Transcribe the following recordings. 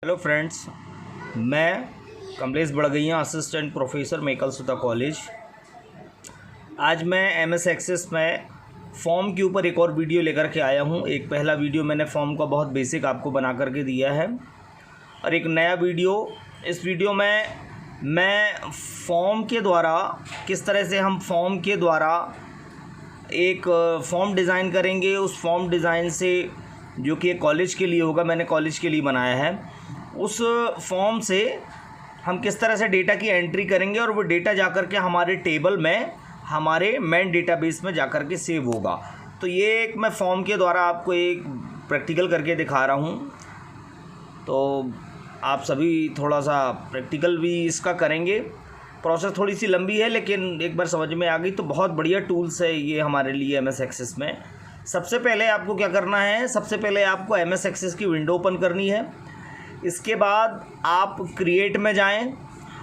Hello friends, मैं Kamlesh Badgaiya, assistant professor Mekalsuta college. आज मैं एमएस एक्सेस में फॉर्म के ऊपर एक और वीडियो लेकर के आया हूं। एक पहला वीडियो मैंने फॉर्म का बहुत बेसिक आपको बना करके दिया है और एक नया वीडियो। इस वीडियो में मैं फॉर्म के द्वारा किस तरह से हम फॉर्म के द्वारा एक फॉर्म डिज़ाइन करेंगे। उस फॉर्म डिज़ाइन से जो कि कॉलेज के लिए होगा, मैंने कॉलेज के लिए बनाया है, उस फॉर्म से हम किस तरह से डेटा की एंट्री करेंगे और वो डेटा जाकर के हमारे टेबल में, हमारे मेन डेटाबेस में जाकर के सेव होगा। तो ये एक मैं फॉर्म के द्वारा आपको एक प्रैक्टिकल करके दिखा रहा हूँ। तो आप सभी थोड़ा सा प्रैक्टिकल भी इसका करेंगे। प्रोसेस थोड़ी सी लंबी है, लेकिन एक बार समझ में आ गई तो बहुत बढ़िया टूल्स है ये हमारे लिए एमएस एक्सेस में। सबसे पहले आपको क्या करना है, सबसे पहले आपको एमएस एक्सेस की विंडो ओपन करनी है। इसके बाद आप क्रिएट में जाएं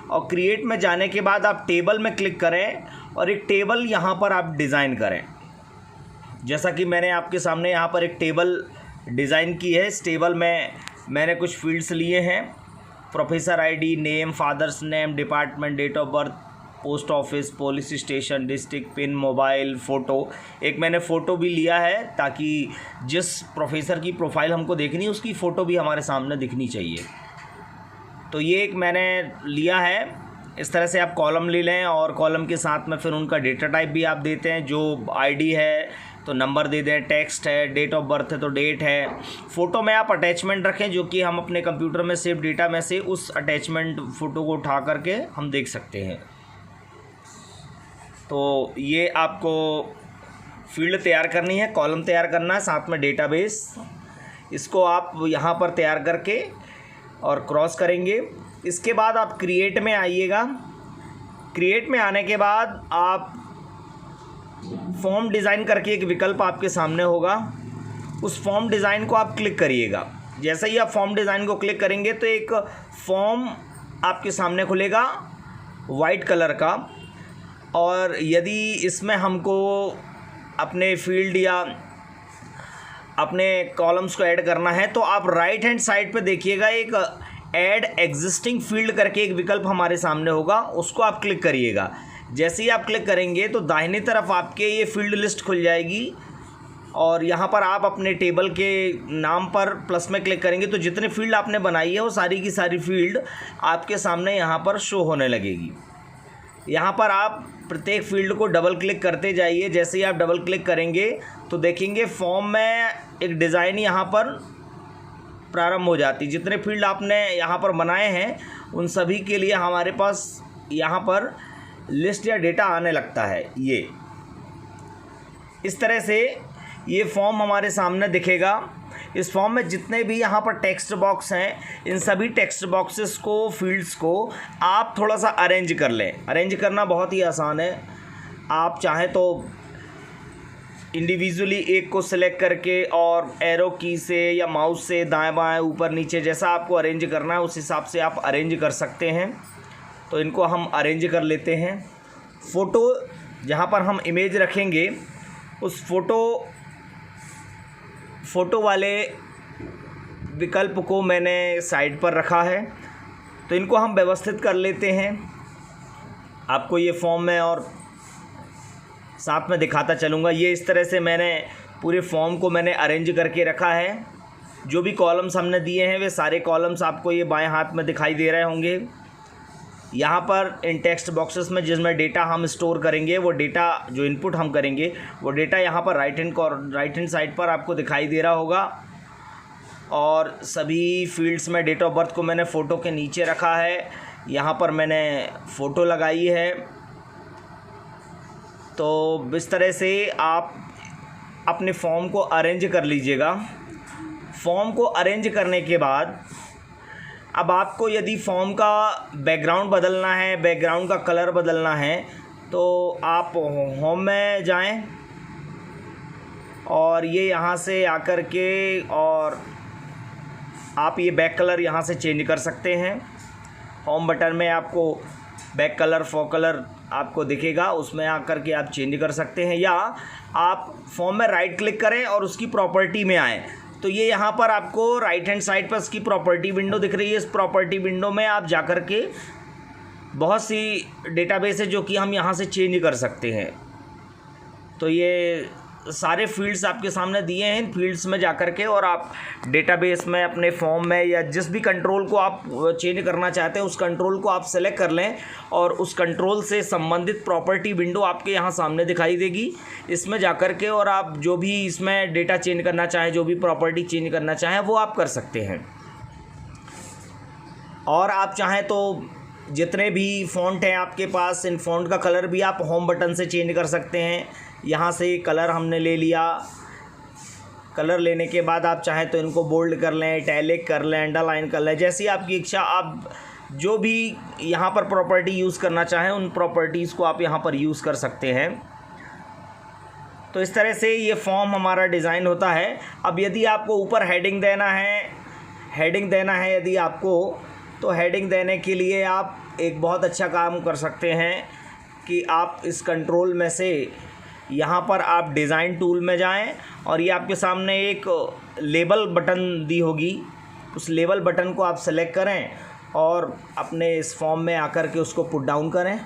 और क्रिएट में जाने के बाद आप टेबल में क्लिक करें और एक टेबल यहाँ पर आप डिज़ाइन करें। जैसा कि मैंने आपके सामने यहाँ पर एक टेबल डिज़ाइन की है। इस टेबल में मैंने कुछ फील्ड्स लिए हैं: professor ID, name, father's name, department, date of birth, post office, police station, district, pin, mobile, photo. एक मैंने फ़ोटो भी लिया है ताकि जिस प्रोफेसर की प्रोफाइल हमको देखनी है उसकी फ़ोटो भी हमारे सामने दिखनी चाहिए। तो ये एक मैंने लिया है। इस तरह से आप कॉलम ले लें और कॉलम के साथ में फिर उनका डेटा टाइप भी आप देते हैं। जो आईडी है तो नंबर दे दें, टेक्स्ट है, डेट ऑफ बर्थ है तो डेट है। फ़ोटो में आप अटैचमेंट रखें जो कि हम अपने कंप्यूटर में सेव डेटा में से उस अटैचमेंट फ़ोटो को उठा करके हम देख सकते हैं। तो ये आपको फील्ड तैयार करनी है, कॉलम तैयार करना है, साथ में डेटाबेस। इसको आप यहाँ पर तैयार करके और क्रॉस करेंगे। इसके बाद आप क्रिएट में आइएगा। क्रिएट में आने के बाद आप फॉर्म डिज़ाइन करके एक विकल्प आपके सामने होगा, उस फॉर्म डिज़ाइन को आप क्लिक करिएगा। जैसे ही आप फॉर्म डिज़ाइन को क्लिक करेंगे तो एक फॉर्म आपके सामने खुलेगा वाइट कलर का। और यदि इसमें हमको अपने फील्ड या अपने कॉलम्स को ऐड करना है तो आप राइट हैंड साइड पे देखिएगा, एक ऐड एग्जिस्टिंग फील्ड करके एक विकल्प हमारे सामने होगा, उसको आप क्लिक करिएगा। जैसे ही आप क्लिक करेंगे तो दाहिनी तरफ आपके ये फील्ड लिस्ट खुल जाएगी और यहाँ पर आप अपने टेबल के नाम पर प्लस में क्लिक करेंगे तो जितने फील्ड आपने बनाई है वो सारी की सारी फील्ड आपके सामने यहाँ पर शो होने लगेगी। यहाँ पर आप प्रत्येक फील्ड को डबल क्लिक करते जाइए। जैसे ही आप डबल क्लिक करेंगे तो देखेंगे फॉर्म में एक डिज़ाइन यहाँ पर प्रारंभ हो जाती। जितने फील्ड आपने यहाँ पर बनाए हैं उन सभी के लिए हमारे पास यहाँ पर लिस्ट या डेटा आने लगता है। ये इस तरह से ये फॉर्म हमारे सामने दिखेगा। इस फॉर्म में जितने भी यहाँ पर टेक्स्ट बॉक्स हैं, इन सभी टेक्स्ट बॉक्सेस को, फील्ड्स को आप थोड़ा सा अरेंज कर लें। अरेंज करना बहुत ही आसान है। आप चाहें तो इंडिविजुअली एक को सिलेक्ट करके और एरो की से या माउस से दाएं बाएं ऊपर नीचे जैसा आपको अरेंज करना है उस हिसाब से आप अरेंज कर सकते हैं। तो इनको हम अरेंज कर लेते हैं। फ़ोटो जहाँ पर हम इमेज रखेंगे उस फ़ोटो वाले विकल्प को मैंने साइड पर रखा है। तो इनको हम व्यवस्थित कर लेते हैं। आपको ये फॉर्म में और साथ में दिखाता चलूँगा। ये इस तरह से मैंने पूरे फॉर्म को मैंने अरेंज करके रखा है। जो भी कॉलम्स हमने दिए हैं वे सारे कॉलम्स आपको ये बाएं हाथ में दिखाई दे रहे होंगे। यहाँ पर इन टेक्स्ट बॉक्सेस में जिसमें डेटा हम स्टोर करेंगे, वो डेटा जो इनपुट हम करेंगे वो डेटा यहाँ पर राइट हैंड साइड पर आपको दिखाई दे रहा होगा। और सभी फील्ड्स में डेट ऑफ बर्थ को मैंने फ़ोटो के नीचे रखा है। यहाँ पर मैंने फ़ोटो लगाई है। तो इस तरह से आप अपने फॉर्म को अरेंज कर लीजिएगा। फॉर्म को अरेंज करने के बाद अब आपको यदि फॉर्म का बैकग्राउंड बदलना है, बैकग्राउंड का कलर बदलना है, तो आप होम में जाएं और ये यहाँ से आकर के और आप ये बैक कलर यहाँ से चेंज कर सकते हैं। होम बटन में आपको बैक कलर, फॉर कलर आपको दिखेगा, उसमें आकर के आप चेंज कर सकते हैं। या आप फॉर्म में राइट क्लिक करें और उसकी प्रॉपर्टी में आएँ तो ये यहाँ पर आपको राइट हैंड साइड पर इसकी प्रॉपर्टी विंडो दिख रही है। इस प्रॉपर्टी विंडो में आप जाकर के बहुत सी डेटाबेस है जो कि हम यहाँ से चेंज कर सकते हैं। तो ये सारे फील्ड्स आपके सामने दिए हैं। इन फील्ड्स में जाकर के और आप डेटाबेस में अपने फॉर्म में या जिस भी कंट्रोल को आप चेंज करना चाहते हैं उस कंट्रोल को आप सेलेक्ट कर लें और उस कंट्रोल से संबंधित प्रॉपर्टी विंडो आपके यहाँ सामने दिखाई देगी। इसमें जाकर के और आप जो भी इसमें डेटा चेंज करना चाहें, जो भी प्रॉपर्टी चेंज करना चाहें वो आप कर सकते हैं। और आप चाहें तो जितने भी फ़ॉन्ट हैं आपके पास, इन फ़ॉन्ट का कलर भी आप होम बटन से चेंज कर सकते हैं। यहाँ से कलर हमने ले लिया। कलर लेने के बाद आप चाहें तो इनको बोल्ड कर लें, इटैलिक कर लें, अंडरलाइन कर लें, जैसी आपकी इच्छा। आप जो भी यहाँ पर प्रॉपर्टी यूज़ करना चाहें उन प्रॉपर्टीज़ को आप यहाँ पर यूज़ कर सकते हैं। तो इस तरह से ये फॉर्म हमारा डिज़ाइन होता है। अब यदि आपको ऊपर हेडिंग देना है यदि आपको, तो हेडिंग देने के लिए आप एक बहुत अच्छा काम कर सकते हैं कि आप इस कंट्रोल में से यहाँ पर आप डिज़ाइन टूल में जाएं और ये आपके सामने एक लेबल बटन दी होगी। उस लेबल बटन को आप सेलेक्ट करें और अपने इस फॉर्म में आकर के उसको पुट डाउन करें।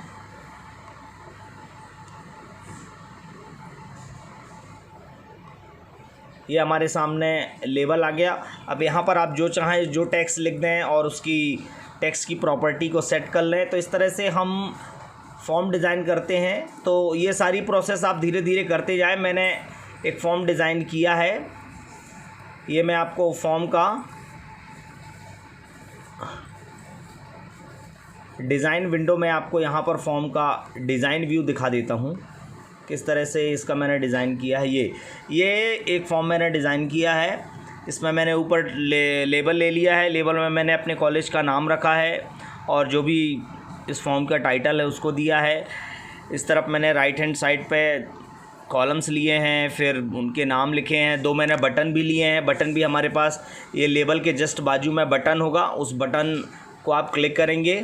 ये हमारे सामने लेबल आ गया। अब यहाँ पर आप जो चाहें जो टेक्स्ट लिख दें और उसकी टेक्स्ट की प्रॉपर्टी को सेट कर लें। तो इस तरह से हम फॉर्म डिज़ाइन करते हैं। तो ये सारी प्रोसेस आप धीरे धीरे करते जाएं। मैंने एक फॉर्म डिज़ाइन किया है। ये मैं आपको फॉर्म का डिज़ाइन विंडो में आपको यहाँ पर फॉर्म का डिज़ाइन व्यू दिखा देता हूँ किस तरह से इसका मैंने डिज़ाइन किया है। ये एक फॉर्म मैंने डिज़ाइन किया है। इसमें मैंने ऊपर लेबल ले लिया है। लेबल में मैंने अपने कॉलेज का नाम रखा है और जो भी इस फॉर्म का टाइटल है उसको दिया है। इस तरफ मैंने राइट हैंड साइड पे कॉलम्स लिए हैं, फिर उनके नाम लिखे हैं। 2 मैंने बटन भी लिए हैं। बटन भी हमारे पास ये लेबल के जस्ट बाजू में बटन होगा। उस बटन को आप क्लिक करेंगे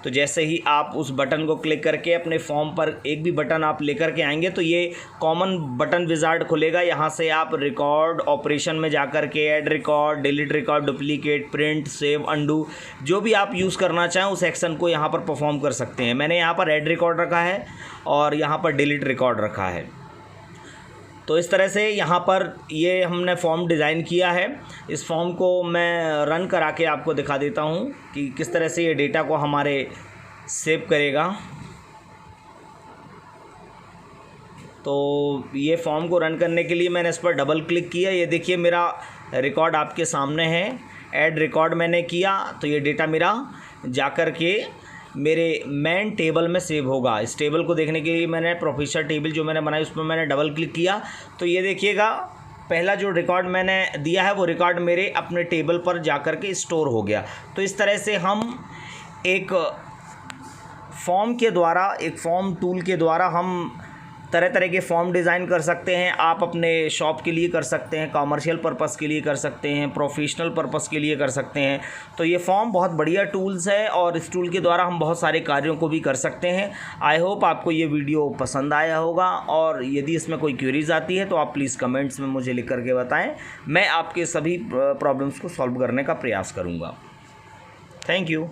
तो जैसे ही आप उस बटन को क्लिक करके अपने फॉर्म पर एक भी बटन आप लेकर के आएंगे तो ये कॉमन बटन विज़ार्ड खुलेगा। यहाँ से आप रिकॉर्ड ऑपरेशन में जाकर के add record, delete record, duplicate, print, save, undo, जो भी आप यूज़ करना चाहें उस एक्शन को यहाँ पर परफॉर्म कर सकते हैं। मैंने यहाँ पर ऐड रिकॉर्ड रखा है और यहाँ पर डिलीट रिकॉर्ड रखा है। तो इस तरह से यहाँ पर ये हमने फॉर्म डिज़ाइन किया है। इस फॉर्म को मैं रन करा के आपको दिखा देता हूँ कि किस तरह से ये डेटा को हमारे सेव करेगा। तो ये फॉर्म को रन करने के लिए मैंने इस पर डबल क्लिक किया। ये देखिए मेरा रिकॉर्ड आपके सामने है। ऐड रिकॉर्ड मैंने किया तो ये डेटा मेरा जाकर के मेरे मेन टेबल में सेव होगा। इस टेबल को देखने के लिए मैंने प्रोफेसर टेबल जो मैंने बनाई उसमें मैंने डबल क्लिक किया तो ये देखिएगा पहला जो रिकॉर्ड मैंने दिया है वो रिकॉर्ड मेरे अपने टेबल पर जाकर के स्टोर हो गया। तो इस तरह से हम एक फॉर्म के द्वारा, एक फॉर्म टूल के द्वारा हम तरह तरह के फॉर्म डिज़ाइन कर सकते हैं। आप अपने शॉप के लिए कर सकते हैं, कॉमर्शियल पर्पस के लिए कर सकते हैं, प्रोफेशनल पर्पस के लिए कर सकते हैं। तो ये फॉर्म बहुत बढ़िया टूल्स है और इस टूल के द्वारा हम बहुत सारे कार्यों को भी कर सकते हैं। आई होप आपको ये वीडियो पसंद आया होगा और यदि इसमें कोई क्वेरीज आती है तो आप प्लीज़ कमेंट्स में मुझे लिख करके बताएँ। मैं आपके सभी प्रॉब्लम्स को सॉल्व करने का प्रयास करूँगा। Thank you.